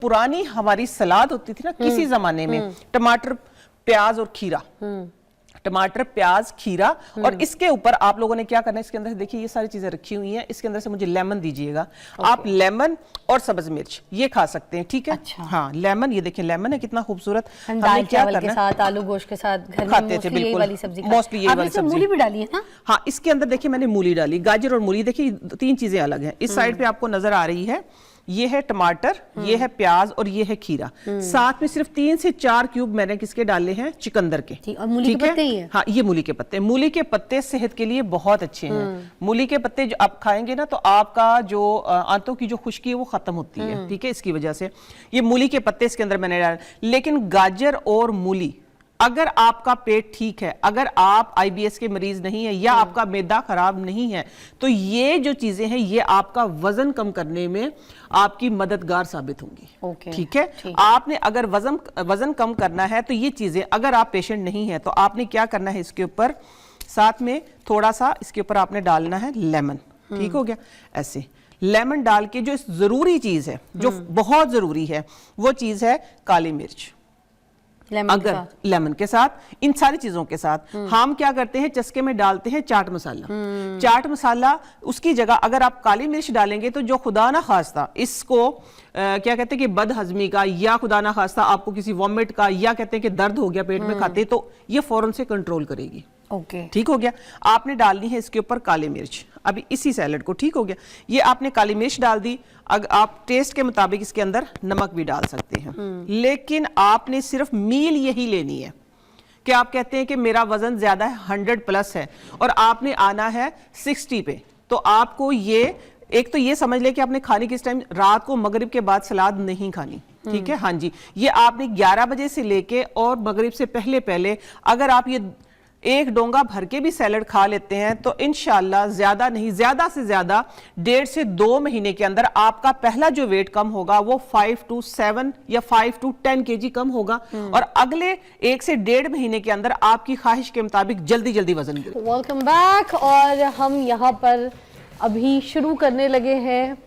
पुरानी हमारी सलाद होती थी ना किसी जमाने में, टमाटर प्याज और खीरा, टमाटर प्याज खीरा, और इसके ऊपर आप लोगों ने क्या करना है, इसके अंदर देखिए ये सारी चीजें रखी हुई हैं, इसके अंदर से मुझे लेमन दीजिएगा। आप लेमन और सब्ज मिर्च ये खा सकते हैं, ठीक है। अच्छा। हाँ लेमन, ये देखिए लेमन है कितना खूबसूरत। हम दाल चावल के साथ, आलू गोश्त के साथ घर में खाते थे, बिल्कुल वाली सब्जी, मोस्टली ये वाली सब्जी। मूली भी डाली है ना? हाँ, इसके अंदर देखिए मैंने मूली डाली, गाजर और मूली, देखिए तीन चीजें अलग हैं। इस साइड पे आपको नजर आ रही है, ये है टमाटर, ये है प्याज और ये है खीरा। साथ में सिर्फ 3 से 4 क्यूब मैंने किसके डाले हैं, चुकंदर के। और मूली के पत्ते ही है? हाँ, ये मूली के पत्ते। मूली के पत्ते सेहत के लिए बहुत अच्छे हैं। मूली के पत्ते जो आप खाएंगे ना, तो आपका जो आंतों की जो खुश्की है वो खत्म होती है, ठीक है। इसकी वजह से ये मूली के पत्ते इसके अंदर मैंने डाले। लेकिन गाजर और मूली, अगर आपका पेट ठीक है, अगर आप आईबीएस के मरीज नहीं है या आपका मैदा खराब नहीं है, तो ये जो चीजें हैं ये आपका वजन कम करने में आपकी मददगार साबित होंगी, ठीक है। आपने अगर वजन कम करना है तो ये चीजें, अगर आप पेशेंट नहीं है तो आपने क्या करना है, इसके ऊपर साथ में थोड़ा सा इसके ऊपर आपने डालना है लेमन, ठीक हो गया। ऐसे लेमन डाल के जो जरूरी चीज है, जो बहुत जरूरी है, वो चीज है काली मिर्च। अगर लेमन के साथ, इन सारी चीजों के साथ हम क्या करते हैं, चस्के में डालते हैं चाट मसाला। चाट मसाला उसकी जगह अगर आप काली मिर्च डालेंगे तो जो खुदा ना खास्ता इसको क्या कहते हैं कि बदहजमी का, या खुदा ना खास्ता आपको किसी वॉमिट का, या कहते हैं कि दर्द हो गया पेट में खाते, तो ये फौरन से कंट्रोल करेगी। ठीक हो गया। आपने डालनी है इसके ऊपर काली मिर्च, अभी इसी सैलेड को, ठीक हो गया। ये आपने काली मिर्च डाल दी। अगर आप टेस्ट के मुताबिक इसके अंदर नमक भी डाल सकते हैं, लेकिन आपने सिर्फ मील यही लेनी है कि आप कहते हैं कि मेरा वजन ज्यादा है, 100 प्लस है, और आपने आना है 60 पे, तो आपको ये एक तो ये समझ ले कि आपने खानी किस टाइम, रात को मगरिब के बाद सलाद नहीं खानी, ठीक है। हाँ जी, ये आपने 11 बजे से लेके और मगरिब से पहले पहले अगर आप ये एक डोंगा भर के भी सैलड खा लेते हैं तो इंशाल्लाह ज्यादा नहीं, ज्यादा से ज्यादा 1.5 से 2 महीने के अंदर आपका पहला जो वेट कम होगा वो 5 to 7 या 5 to 10 kg कम होगा, और अगले 1 से 1.5 महीने के अंदर आपकी ख्वाहिश के मुताबिक जल्दी जल्दी वजन गिरेगा। Welcome back. और हम यहाँ पर अभी शुरू करने लगे हैं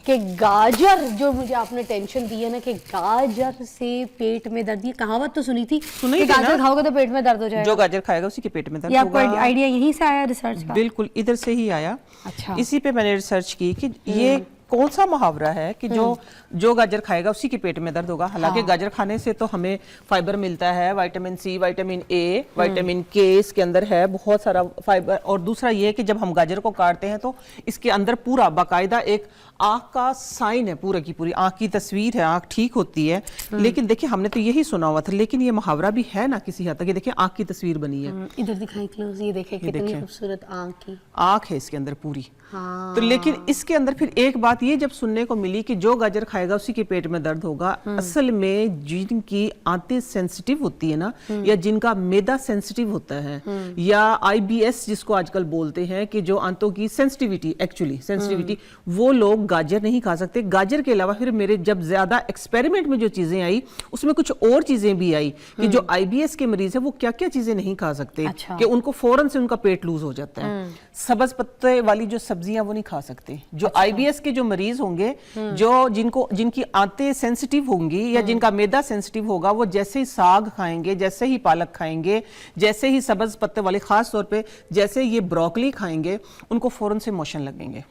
कि गाजर, जो मुझे आपने टेंशन दी है ना कि गाजर से पेट में दर्द, ये कहावत तो सुनी थी कि गाजर खाओगे तो पेट में दर्द हो जाएगा। जो गाजर खाएगा उसी के पेट में दर्द होगा। ये आपको आइडिया यहीं से आया रिसर्च का? बिल्कुल इधर से ही आया। अच्छा। इसी पे मैंने रिसर्च की कि ये कौन सा मुहावरा है कि जो गाजर खाएगा उसी के पेट में दर्द होगा। हालांकि गाजर खाने से तो हमें फाइबर मिलता है, vitamin C, vitamin A, vitamin K इसके अंदर है, बहुत सारा फाइबर। और दूसरा ये कि जब हम गाजर को काटते हैं तो इसके अंदर पूरा बाकायदा एक आंख का साइन है, पूरा की पूरी आंख की तस्वीर है, आंख ठीक होती है। लेकिन देखिए हमने तो यही सुना हुआ था, लेकिन ये मुहावरा भी है ना किसी हद तक। देखिए आंख की तस्वीर बनी है, इधर दिखाएं क्लोज, ये देखें कितनी खूबसूरत आंख है इसके अंदर पूरी। तो लेकिन इसके अंदर फिर एक बात ये जब सुनने को मिली कि जो गाजर खाएगा उसी के पेट में दर्द होगा। असल में जिनकी आंतें सेंसिटिव होती है ना, या जिनका मैदा सेंसिटिव होता है, या आईबीएस जिसको आजकल बोलते हैं कि जो आंतों की सेंसिटिविटी, एक्चुअली सेंसिटिविटी, वो लोग गाजर नहीं खा सकते। गाजर के अलावा फिर मेरे जब ज्यादा एक्सपेरिमेंट में जो चीजें आई उसमें कुछ और चीजें भी आई कि जो आईबीएस के मरीज है वो क्या क्या चीजें नहीं खा सकते। अच्छा। कि उनको फौरन से उनका पेट लूज हो जाता है। सब्ज पत्ते वाली जो सब्जियां वो नहीं खा सकते। जो आईबीएस के जो मरीज होंगे, जो जिनकी आंतें सेंसिटिव होंगी या जिनका मैदा सेंसिटिव होगा, वो जैसे ही साग खाएंगे, जैसे ही पालक खाएंगे, जैसे ही सब्ज पत्ते वाले, खास तौर पे जैसे ये ब्रोकली खाएंगे, उनको फौरन से मोशन लगेंगे।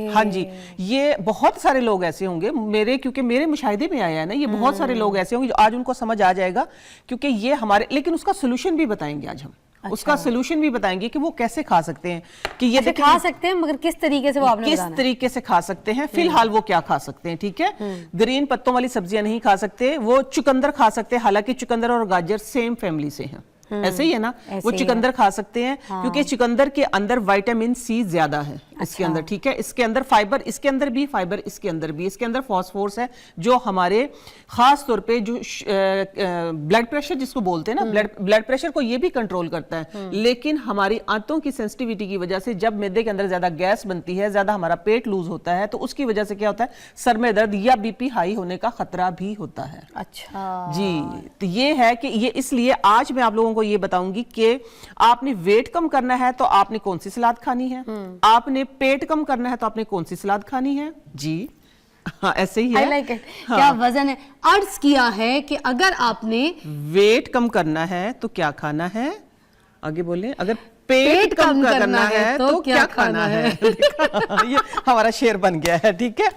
हाँ जी, ये बहुत सारे लोग ऐसे होंगे मेरे, क्योंकि मेरे मुशाहिदे में आया है ना, ये बहुत सारे लोग ऐसे होंगे जो आज उनको समझ आ जाएगा, क्योंकि ये हमारे, लेकिन उसका सोल्यूशन भी बताएंगे आज हम। अच्छा। उसका सोल्यूशन भी बताएंगे कि वो कैसे खा सकते हैं, कि ये खा सकते हैं, मगर किस तरीके से, वो आपने किस तरीके से खा सकते हैं, फिलहाल वो क्या खा सकते हैं, ठीक है। ग्रीन पत्तों वाली सब्जियां नहीं खा सकते, वो चुकंदर खा सकते हैं, हालांकि चुकंदर और गाजर सेम फैमिली से हैं, ऐसे ही है ना। वो चुकंदर खा सकते हैं। हाँ। क्योंकि चुकंदर के अंदर विटामिन सी ज्यादा है। अच्छा। इसके अंदर, ठीक है। इसके अंदर फाइबर, इसके अंदर भी फाइबर, इसके अंदर भी, इसके अंदर फास्फोरस है, जो हमारे खास तौर पे जो ब्लड प्रेशर जिसको बोलते हैं ना, ब्लड प्रेशर को ये भी कंट्रोल करता है। लेकिन हमारी आंतों की सेंसिटिविटी की वजह से जब मैदे के अंदर ज्यादा गैस बनती है, ज्यादा हमारा पेट लूज होता है, तो उसकी वजह से क्या होता है, सर में दर्द या बीपी हाई होने का खतरा भी होता है। अच्छा जी, तो ये है कि ये, इसलिए आज मैं आप लोगों को ये बताऊंगी कि आपने वेट कम करना है तो आपने कौन सी सलाद खानी है, आपने पेट कम करना है तो आपने कौन सी सलाद खानी है। जी हाँ ऐसे ही है। I like it। क्या वजन है? अर्ज किया है कि अगर आपने वेट कम करना है तो क्या खाना है, आगे बोले, अगर पेट कम करना है तो क्या खाना है। ये हमारा शेर बन गया है, ठीक है।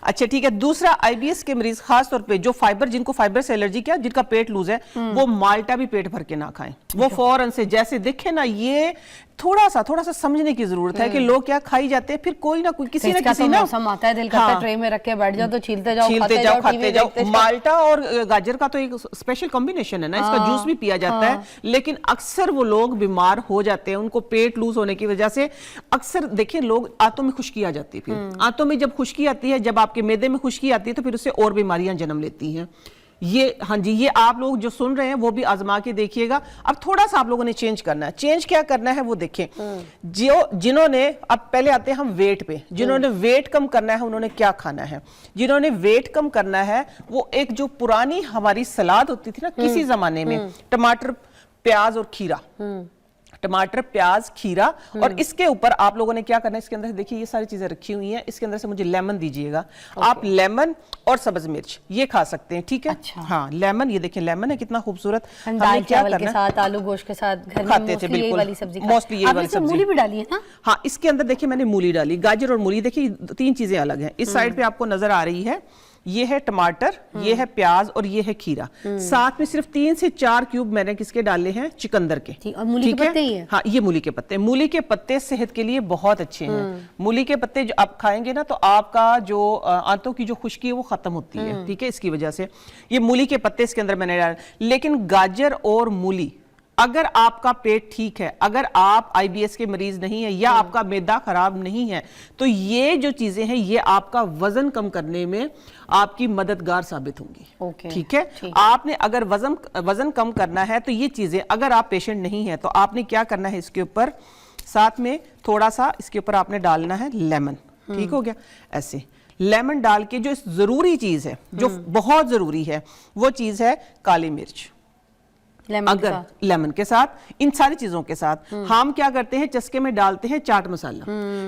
अच्छा ठीक है, दूसरा आईबीएस के मरीज खास तौर पे जो फाइबर, जिनको फाइबर से एलर्जी, क्या जिनका पेट लूज है, वो माल्टा भी पेट भर के ना खाएं। वो फौरन से जैसे दिखे ना, ये थोड़ा सा समझने की जरूरत है कि लोग क्या खाई जाते हैं, फिर कोई ना कोई किसी ना किसी ना मौसम आता है, दिल करता है ट्रे में रख के बैठ जाओ तो छीलते जाओ खाते जाओ। माल्टा और गाजर का तो एक स्पेशल कॉम्बिनेशन है ना, इसका जूस भी पिया जाता है, लेकिन अक्सर वो लोग बीमार हो जाते हैं, उनको पेट लूज होने की वजह से। अक्सर देखिए लोग आंतों में खुश्की आ जाती है, फिर आंतों में जब खुश्की आती है, जब आपके मैदे में खुश्की आती है, तो फिर उससे और बीमारियां जन्म लेती हैं। ये हाँ जी, ये आप लोग जो सुन रहे हैं वो भी आजमा के देखिएगा। अब थोड़ा सा आप लोगों ने चेंज करना है। चेंज क्या करना है वो देखें। जिन्होंने, अब पहले आते हैं हम वेट पे, जिन्होंने वेट कम करना है उन्होंने क्या खाना है। जिन्होंने वेट कम करना है वो एक जो पुरानी हमारी सलाद होती थी ना किसी जमाने में, टमाटर प्याज और खीरा, टमाटर प्याज खीरा, और इसके ऊपर आप लोगों ने क्या करना है, इसके अंदर देखिए ये सारी चीजें रखी हुई हैं, इसके अंदर से मुझे लेमन दीजिएगा। आप लेमन और सब्ज मिर्च ये खा सकते हैं, ठीक है। अच्छा। हाँ लेमन, ये देखिए लेमन है कितना खूबसूरत। दाल चावल के साथ, आलू गोश्त के साथ घर में खाते थे, बिल्कुल वाली सब्जी, मोस्टली ये वाली सब्जी। मूली भी डाली है ना? हाँ इसके अंदर देखिए मैंने मूली डाली, गाजर और मूली, देखिए तीन चीजें अलग हैं। इस साइड पे आपको नजर आ रही है, ये है टमाटर, ये है प्याज और ये है खीरा। साथ में सिर्फ 3 से 4 क्यूब मैंने किसके डाले हैं, चुकंदर के। और मूली के पत्ते ही है? हाँ ये मूली के पत्ते। मूली के पत्ते सेहत के लिए बहुत अच्छे हैं। मूली के पत्ते जो आप खाएंगे ना, तो आपका जो आंतों की जो खुश्की है वो खत्म होती है, ठीक है। इसकी वजह से ये मूली के पत्ते इसके अंदर मैंने डाले। लेकिन गाजर और मूली, अगर आपका पेट ठीक है, अगर आप आईबीएस के मरीज नहीं है या आपका मैदा खराब नहीं है, तो ये जो चीजें हैं ये आपका वजन कम करने में आपकी मददगार साबित होंगी, ठीक है। आपने अगर वजन कम करना है तो ये चीजें, अगर आप पेशेंट नहीं है तो आपने क्या करना है, इसके ऊपर साथ में थोड़ा सा इसके ऊपर आपने डालना है लेमन, ठीक हो गया। ऐसे लेमन डाल के जो जरूरी चीज है, जो बहुत जरूरी है, वो चीज है काली मिर्च। अगर लेमन के साथ, इन सारी चीजों के साथ हम क्या करते हैं, चस्के में डालते हैं चाट मसाला।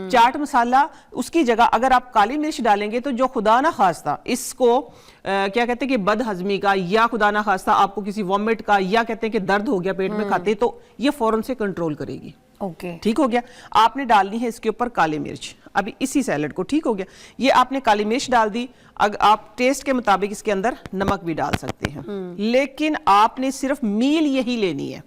चाट मसाला उसकी जगह अगर आप काली मिर्च डालेंगे तो जो खुदा ना खास्ता इसको क्या कहते हैं कि बदहजमी का, या खुदा ना खास्ता आपको किसी वॉमिट का, या कहते हैं कि दर्द हो गया पेट में खाते, तो ये फौरन से कंट्रोल करेगी। ठीक हो गया। आपने डालनी है इसके ऊपर काली मिर्च, अभी इसी सैलेड को, ठीक हो गया। ये आपने काली मिर्च डाल दी। अगर आप टेस्ट के मुताबिक इसके अंदर नमक भी डाल सकते हैं, लेकिन आपने सिर्फ मील यही लेनी है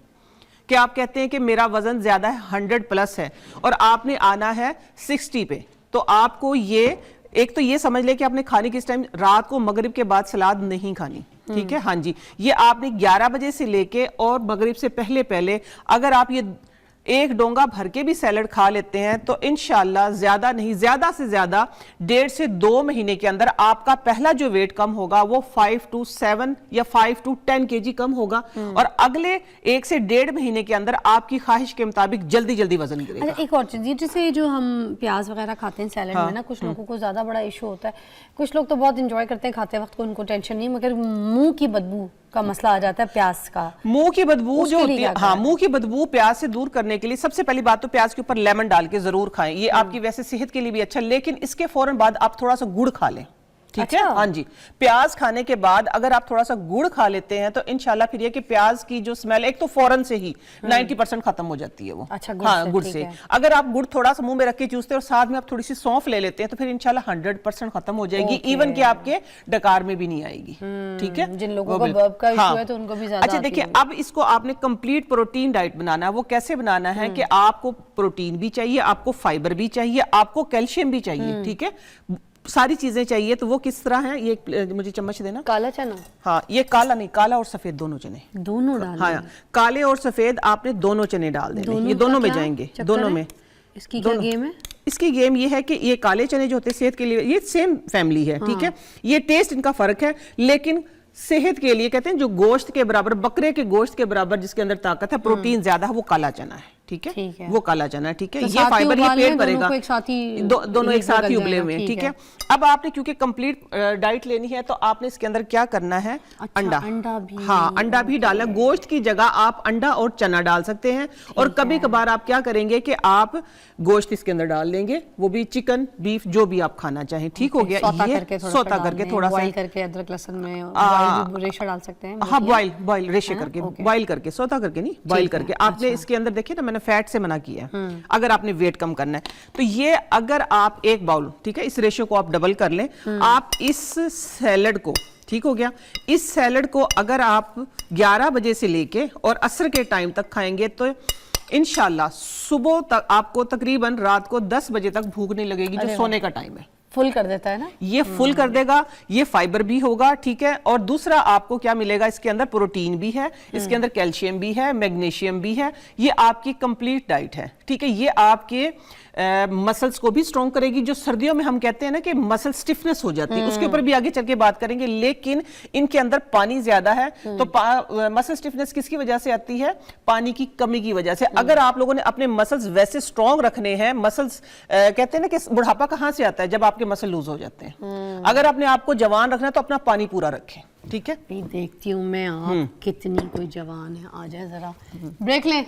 कि आप कहते हैं कि मेरा वजन ज्यादा है, 100+ है, और आपने आना है 60 पे, तो आपको ये एक तो ये समझ ले कि आपने खाने किस टाइम, रात को मगरिब के बाद सलाद नहीं खानी, ठीक है। हाँ जी, ये आपने 11 बजे से लेके और मगरिब से पहले पहले अगर आप ये एक डोंगा भर के भी सैलड खा लेते हैं तो इंशाल्लाह ज्यादा नहीं, ज्यादा से ज्यादा 1.5 से 2 महीने के अंदर आपका पहला जो वेट कम होगा वो 5 to 7 या 5 to 10 kg कम होगा, और अगले 1 से 1.5 महीने के अंदर आपकी ख्वाहिश के मुताबिक जल्दी जल्दी वजन गिरेगा। अच्छा, एक और चीज, जैसे जो हम प्याज वगैरह खाते हैं सैलड में ना, कुछ लोगों को ज्यादा बड़ा इशू होता है, कुछ लोग तो बहुत इंजॉय करते हैं खाते वक्त, को उनको टेंशन नहीं, मगर मुंह की बदबू का मसला आ जाता है प्याज का। मुंह की बदबू जो होती है, हाँ मुंह की बदबू प्याज से दूर करने के लिए सबसे पहली बात तो प्याज के ऊपर लेमन डाल के जरूर खाएं, ये आपकी वैसे सेहत के लिए भी अच्छा, लेकिन इसके फौरन बाद आप थोड़ा सा गुड़ खा लें, ठीक है। हाँ जी, प्याज खाने के बाद अगर आप थोड़ा सा गुड़ खा लेते हैं तो इंशाल्लाह फिर ये कि प्याज की जो स्मेल एक तो फौरन से ही 90% खत्म हो जाती है वो। अच्छा, हाँ गुड़ से अगर आप गुड़ थोड़ा सा मुंह में रख के चूसते हैं और साथ में आप थोड़ी सी सौंफ ले लेते हैं तो फिर इंशाल्लाह 100% खत्म हो जाएगी, इवन कि आपके डकार में भी नहीं आएगी, ठीक है। जिन लोगों को बर्ब का इशू है तो उनको भी ज्यादा। अच्छा देखिए, अब इसको आपने कंप्लीट प्रोटीन डाइट बनाना है। वो कैसे बनाना है कि आपको प्रोटीन भी चाहिए, आपको फाइबर भी चाहिए, आपको कैल्शियम भी चाहिए, ठीक है, सारी चीजें चाहिए। तो वो किस तरह है, ये मुझे चम्मच देना। काला चना, हाँ ये काला नहीं, काला और सफेद दोनों चने, दोनों डाल। हाँ काले और सफेद आपने दोनों चने डाल देने, ये दोनों में जाएंगे, दोनों में। इसकी क्या गेम है? इसकी गेम ये है कि ये काले चने जो होते हैं सेहत के लिए, ये सेम फैमिली है, ठीक है, ये टेस्ट इनका फर्क है, लेकिन सेहत के लिए कहते हैं जो गोश्त के बराबर, बकरे के गोश्त के बराबर जिसके अंदर ताकत है, प्रोटीन ज्यादा है, वो काला चना है। ठीक ठीक है, है। वो काला चना है, ठीक है। तो ये साथ ही फाइबर ये उबालने, पेट दोनों भरेगा, को एक साथ ही दोनों एक साथ ही गल उबले जाएगा, हुए हैं, ठीक ठीक है। है। अब आपने क्योंकि कंप्लीट डाइट लेनी है तो आपने इसके अंदर क्या करना है, अच्छा, अंडा, अंडा भी, हाँ अंडा भी डालना। गोश्त की जगह आप अंडा और चना डाल सकते हैं। और कभी कभार आप क्या करेंगे कि आप गोश्त इसके अंदर डाल देंगे, वो भी चिकन बीफ जो भी आप खाना चाहें, ठीक हो गया। सौता ये करके थोड़ा सौता सा करके डाल थोड़ा दें, सा बॉईल करके अदरक लहसुन में बॉईल भी रेशा डाल सकते हैं, हाँ, बॉईल रेशे है ना? करके, ओके। बॉईल करके, सौता करके नहीं, बॉईल करके। आपने अच्छा। इसके अंदर देखिए ना, मैंने फैट से मना किया है। अगर आपने वेट कम करना है तो ये अगर आप एक बाउल, ठीक है, इस रेशियो को आप डबल कर लें। आप इस सैलड को, ठीक हो गया, इस सैलड को अगर आप 11 बजे से लेके और असर के टाइम तक खाएंगे तो इंशाल्लाह सुबह तक आपको तकरीबन रात को 10 बजे तक भूख नहीं लगेगी, जो सोने का टाइम है। फुल कर देता है ना, ये फुल कर देगा, ये फाइबर भी होगा, ठीक है। और दूसरा आपको क्या मिलेगा, इसके अंदर प्रोटीन भी है, इसके अंदर कैल्शियम भी है, मैग्नीशियम भी है। ये आपकी कंप्लीट डाइट है, ठीक है। ये आपके मसल्स को भी स्ट्रॉन्ग करेगी। जो सर्दियों में हम कहते हैं ना कि मसल स्टिफनेस हो जाती है, उसके ऊपर भी आगे चल के बात करेंगे। लेकिन इनके अंदर पानी ज्यादा है, तो मसल स्टिफनेस किसकी वजह से आती है, पानी की कमी की वजह से। अगर आप लोगों ने अपने मसल्स वैसे स्ट्रॉन्ग रखने हैं, मसल्स कहते हैं ना कि बुढ़ापा कहां से आता है, जब आपके मसल लूज हो जाते हैं। अगर अपने आप को जवान रखना है तो अपना पानी पूरा रखें, ठीक है। देखती हूँ मैं आप कितनी कोई जवान है। आ जाए जरा, ब्रेक लें।